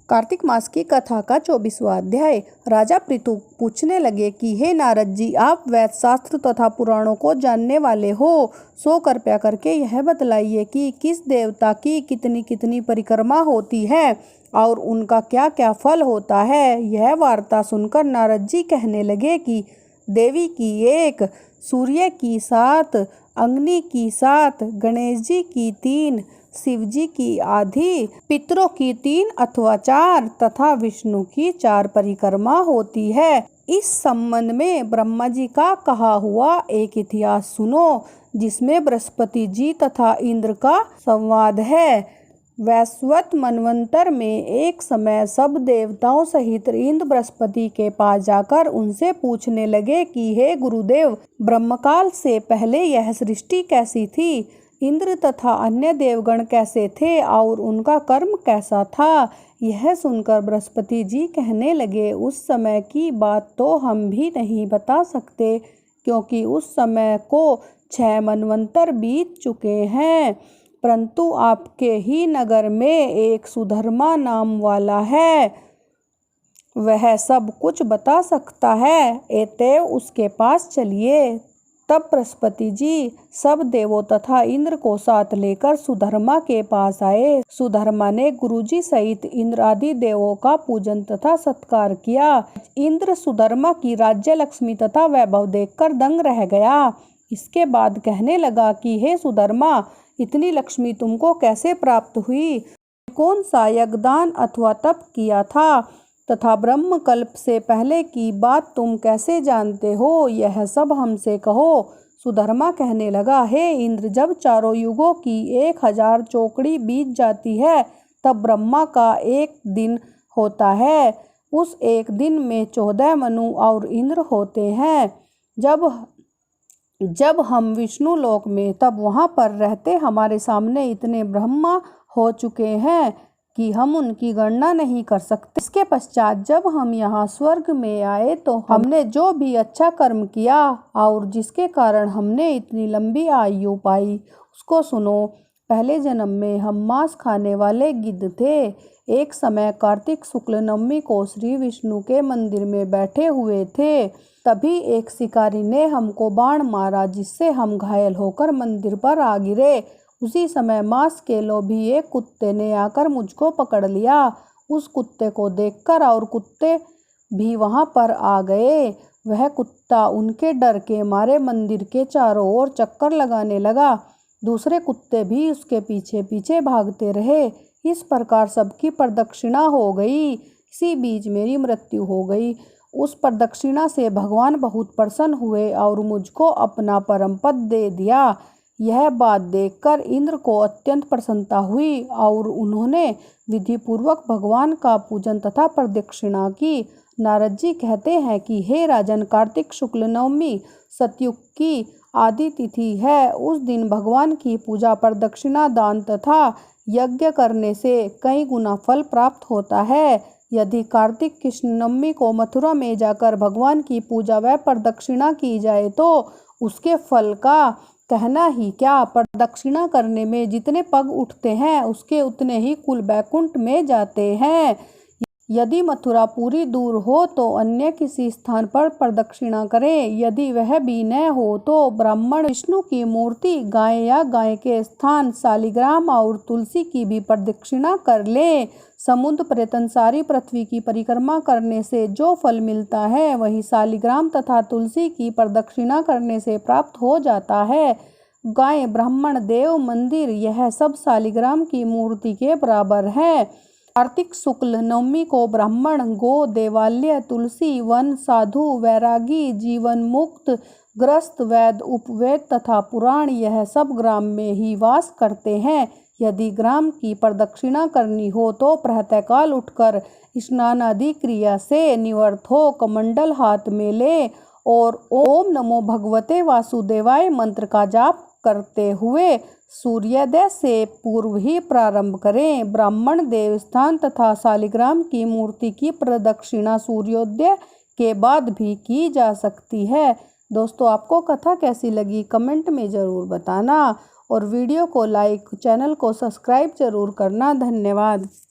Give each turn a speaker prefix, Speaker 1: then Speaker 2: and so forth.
Speaker 1: कार्तिक मास की कथा का 24वां अध्याय। राजा पृथु पूछने लगे कि हे नारद जी, आप वैद शास्त्र तथा पुराणों को जानने वाले हो, सो कृपया करके यह बतलाइए कि किस देवता की कितनी कितनी परिक्रमा होती है और उनका क्या क्या फल होता है। यह वार्ता सुनकर नारद जी कहने लगे कि देवी की 1, सूर्य की 7, अग्नि की 7, गणेश जी की 3, शिव जी की आधी, पितरों की 3 अथवा 4 तथा विष्णु की 4 परिक्रमा होती है। इस संबंध में ब्रह्मा जी का कहा हुआ एक इतिहास सुनो, जिसमें बृहस्पति जी तथा इंद्र का संवाद है। वैश्वत मनवंतर में एक समय सब देवताओं सहित इंद्र बृहस्पति के पास जाकर उनसे पूछने लगे कि हे गुरुदेव, ब्रह्मकाल से पहले यह सृष्टि कैसी थी, इंद्र तथा अन्य देवगण कैसे थे और उनका कर्म कैसा था। यह सुनकर बृहस्पति जी कहने लगे, उस समय की बात तो हम भी नहीं बता सकते, क्योंकि उस समय को 6 मनवंतर बीत चुके हैं। परंतु आपके ही नगर में एक सुधर्मा नाम वाला है, वह सब कुछ बता सकता है, अतएव उसके पास चलिए। तब बृहस्पति जी सब देवों तथा इंद्र को साथ लेकर सुधर्मा के पास आए। सुधर्मा ने गुरुजी सहित इंद्र आदि देवों का पूजन तथा सत्कार किया। इंद्र सुधर्मा की राज्य लक्ष्मी तथा वैभव देखकर दंग रह गया। इसके बाद कहने लगा कि हे सुधर्मा, इतनी लक्ष्मी तुमको कैसे प्राप्त हुई? कौन सा यज्ञदान अथवा तप किया था तथा ब्रह्म कल्प से पहले की बात तुम कैसे जानते हो? यह सब हमसे कहो। सुधर्मा कहने लगा, हे इंद्र, जब चारों युगों की 1000 चौकड़ी बीत जाती है, तब ब्रह्मा का एक दिन होता है। उस एक दिन में 14 मनु और इंद्र होते हैं। जब हम विष्णु लोक में तब वहाँ पर रहते हमारे सामने इतने ब्रह्मा हो चुके हैं कि हम उनकी गणना नहीं कर सकते। इसके पश्चात जब हम यहाँ स्वर्ग में आए तो हमने जो भी अच्छा कर्म किया और जिसके कारण हमने इतनी लंबी आयु पाई, उसको सुनो। पहले जन्म में हम मांस खाने वाले गिद्ध थे। एक समय कार्तिक शुक्ल नवमी को श्री विष्णु के मंदिर में बैठे हुए थे, तभी एक शिकारी ने हमको बाण मारा, जिससे हम घायल होकर मंदिर पर आ गिरे। उसी समय मांस के लोभी एक कुत्ते ने आकर मुझको पकड़ लिया। उस कुत्ते को देखकर और कुत्ते भी वहां पर आ गए। वह कुत्ता उनके डर के मारे मंदिर के चारों ओर चक्कर लगाने लगा। दूसरे कुत्ते भी उसके पीछे पीछे भागते रहे। इस प्रकार सबकी प्रदक्षिणा हो गई। इसी बीच मेरी मृत्यु हो गई। उस प्रदक्षिणा से भगवान बहुत प्रसन्न हुए और मुझको अपना परम पद दे दिया। यह बात देखकर इंद्र को अत्यंत प्रसन्नता हुई और उन्होंने विधि पूर्वक भगवान का पूजन तथा प्रदक्षिणा की। नारद जी कहते हैं कि हे राजन, कार्तिक शुक्ल नवमी सतयुग की आदि तिथि है। उस दिन भगवान की पूजा, प्रदक्षिणा, दान तथा यज्ञ करने से कई गुना फल प्राप्त होता है। यदि कार्तिक कृष्ण नवमी को मथुरा में जाकर भगवान की पूजा व प्रदक्षिणा की जाए तो उसके फल का कहना ही क्या। प्रदक्षिणा करने में जितने पग उठते हैं, उसके उतने ही कुल बैकुंठ में जाते हैं। यदि मथुरा पूरी दूर हो तो अन्य किसी स्थान पर प्रदक्षिणा करें। यदि वह भी न हो तो ब्राह्मण विष्णु की मूर्ति, गाय या गाय के स्थान, शालिग्राम और तुलसी की भी प्रदक्षिणा कर ले। समुद्र पर्यटन सारी पृथ्वी की परिक्रमा करने से जो फल मिलता है, वही शालिग्राम तथा तुलसी की प्रदक्षिणा करने से प्राप्त हो जाता है। गाय, ब्राह्मण, देव, मंदिर, यह सब शालिग्राम की मूर्ति के बराबर है। कार्तिक शुक्ल नवमी को ब्राह्मण, गो, देवालय, तुलसी, वन, साधु, वैरागी, जीवन मुक्त, ग्रस्त, वैद, उपवेद तथा पुराण, यह सब ग्राम में ही वास करते हैं। यदि ग्राम की प्रदक्षिणा करनी हो तो प्रातःकाल उठकर स्नान आदि क्रिया से निवृत्त हो कमंडल हाथ में ले और ओम नमो भगवते वासुदेवाय मंत्र का जाप करते हुए सूर्योदय से पूर्व ही प्रारंभ करें। ब्राह्मण, देवस्थान तथा शालिग्राम की मूर्ति की प्रदक्षिणा सूर्योदय के बाद भी की जा सकती है। दोस्तों, आपको कथा कैसी लगी कमेंट में ज़रूर बताना और वीडियो को लाइक, चैनल को सब्सक्राइब जरूर करना। धन्यवाद।